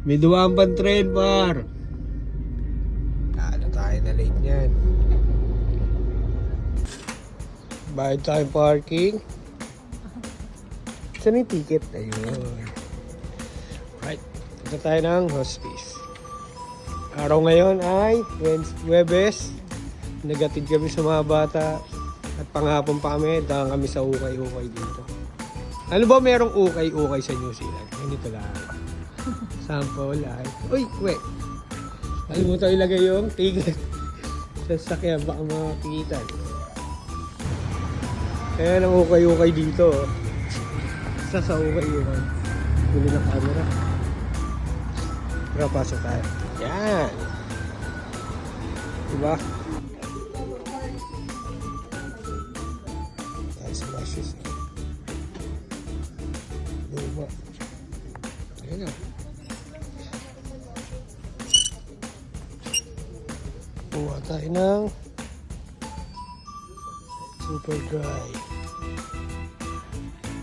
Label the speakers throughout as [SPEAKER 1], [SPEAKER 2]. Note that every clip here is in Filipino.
[SPEAKER 1] May dumaan pang train, par. Ano tayo na late niyan. Bayad tayo parking. Saan yung ticket? Ayun. Right. Punta tayo ng hospice. Araw ngayon ay Huwebes. Nagatid kami sa mga bata. At panghapon pa kami. Dahil kami sa ukay-ukay dito. Ano ba merong ukay-ukay sa New Zealand? Ganito lang. Sample ay. Uy, wait. Alam mo tayo ilagay yung ticket sa sakyan. Baka makakita. Kaya nang ukay-ukay dito. Sa ukay-ukay. Huli ng camera. Pero pasok tayo. Yan. Diba? Tayo sa lashes. Luma. Ayan o. Buha tayo ng super dry.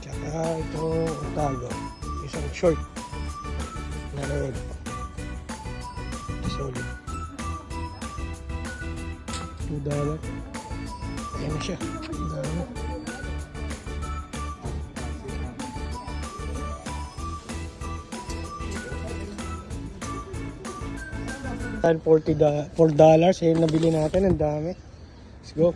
[SPEAKER 1] Tsaka itong talo. Isang short na red. Solid. $2. Ayan na siya. $40. $4. Ayan nabili natin. Ang dami. Let's go.